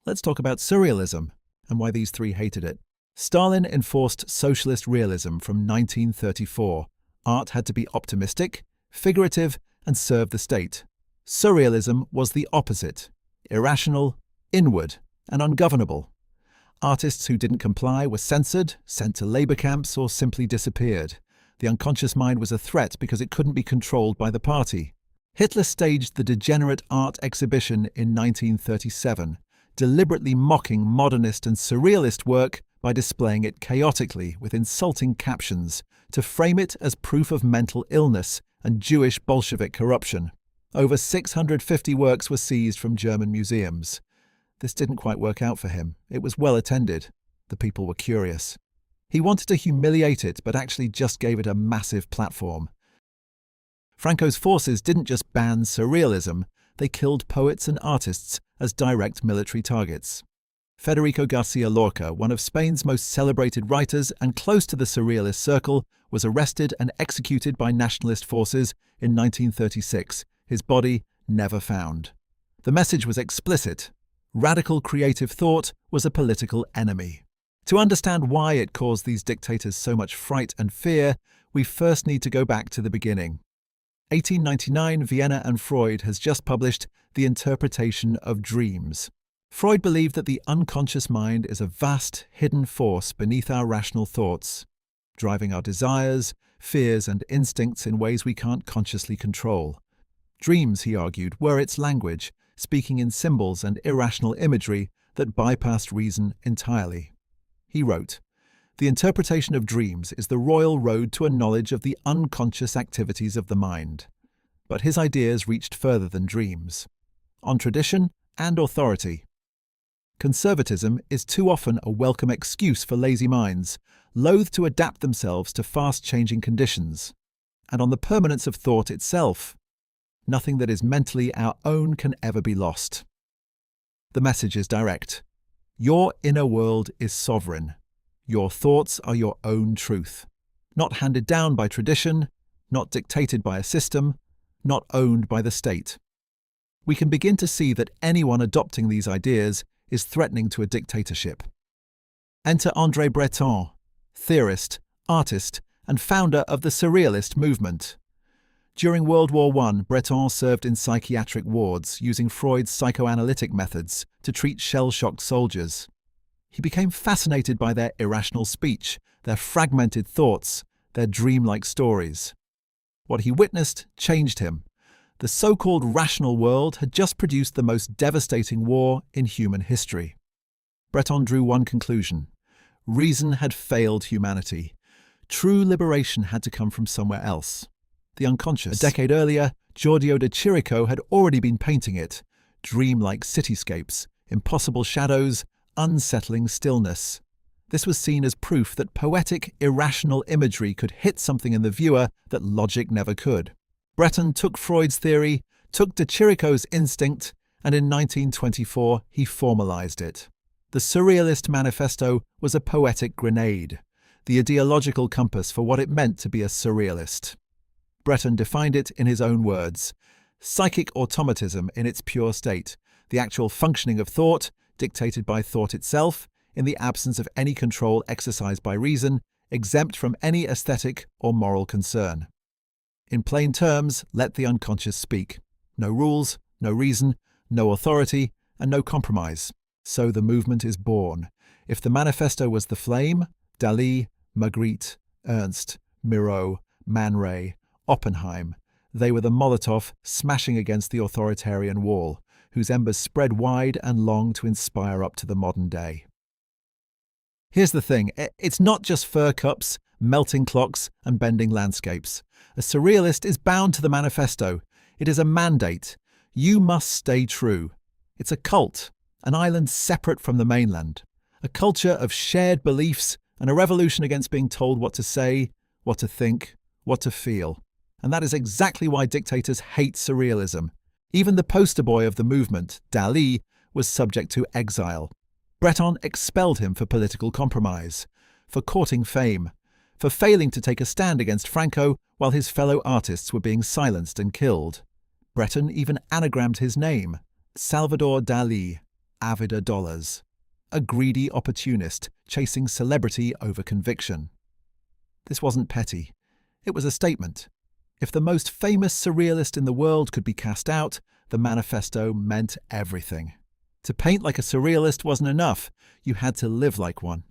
Let's talk about Surrealism and why these three hated it. Stalin enforced socialist realism from 1934. Art had to be optimistic, figurative, and serve the state. Surrealism was the opposite: irrational, inward, and ungovernable. Artists who didn't comply were censored, sent to labor camps, or simply disappeared. The unconscious mind was a threat because it couldn't be controlled by the party. Hitler staged the Degenerate art exhibition in 1937, deliberately mocking modernist and surrealist work by displaying it chaotically with insulting captions to frame it as proof of mental illness and Jewish Bolshevik corruption. Over 650 works were seized from German museums. This didn't quite work out for him. It was well attended. The people were curious. He wanted to humiliate it, but actually just gave it a massive platform. Franco's forces didn't just ban surrealism, they killed poets and artists as direct military targets. Federico Garcia Lorca, one of Spain's most celebrated writers and close to the surrealist circle, was arrested and executed by nationalist forces in 1936, his body never found. The message was explicit: radical creative thought was a political enemy. To understand why it caused these dictators so much fright and fear, we first need to go back to the beginning. 1899, Vienna and Freud has just published The Interpretation of Dreams. Freud believed that the unconscious mind is a vast, hidden force beneath our rational thoughts, driving our desires, fears, and instincts in ways we can't consciously control. Dreams, he argued, were its language, speaking in symbols and irrational imagery that bypassed reason entirely. He wrote, "The interpretation of dreams is the royal road to a knowledge of the unconscious activities of the mind." But his ideas reached further than dreams. On tradition and authority. Conservatism is too often a welcome excuse for lazy minds, loath to adapt themselves to fast-changing conditions. And on the permanence of thought itself. Nothing that is mentally our own can ever be lost. The message is direct. Your inner world is sovereign. Your thoughts are your own truth. Not handed down by tradition, not dictated by a system, not owned by the state. We can begin to see that anyone adopting these ideas is threatening to a dictatorship. Enter André Breton, theorist, artist, and founder of the Surrealist movement. During World War I, Breton served in psychiatric wards, using Freud's psychoanalytic methods to treat shell-shocked soldiers. He became fascinated by their irrational speech, their fragmented thoughts, their dreamlike stories. What he witnessed changed him. The so-called rational world had just produced the most devastating war in human history. Breton drew one conclusion: reason had failed humanity. True liberation had to come from somewhere else. The unconscious. A decade earlier, Giorgio de Chirico had already been painting it: dreamlike cityscapes, impossible shadows, unsettling stillness. This was seen as proof that poetic, irrational imagery could hit something in the viewer that logic never could. Breton took Freud's theory, took de Chirico's instinct, and in 1924 he formalized it. The Surrealist Manifesto was a poetic grenade, the ideological compass for what it meant to be a surrealist. Breton defined it in his own words: psychic automatism in its pure state, the actual functioning of thought, dictated by thought itself, in the absence of any control exercised by reason, exempt from any aesthetic or moral concern. In plain terms, let the unconscious speak. No rules, no reason, no authority, and no compromise. So the movement is born. If the manifesto was the flame, Dalí, Magritte, Ernst, Miró, Man Ray, Oppenheim, they were the Molotov smashing against the authoritarian wall, whose embers spread wide and long to inspire up to the modern day. Here's the thing, it's not just fur cups, melting clocks, and bending landscapes. A surrealist is bound to the manifesto. It is a mandate. You must stay true. It's a cult, an island separate from the mainland, a culture of shared beliefs and a revolution against being told what to say, what to think, what to feel. And that is exactly why dictators hate surrealism. Even the poster boy of the movement, Dalí, was subject to exile. Breton expelled him for political compromise, for courting fame, for failing to take a stand against Franco while his fellow artists were being silenced and killed. Breton even anagrammed his name, Salvador Dalí, avid of dollars, a greedy opportunist chasing celebrity over conviction. This wasn't petty. It was a statement. If the most famous surrealist in the world could be cast out, the manifesto meant everything. To paint like a surrealist wasn't enough. You had to live like one.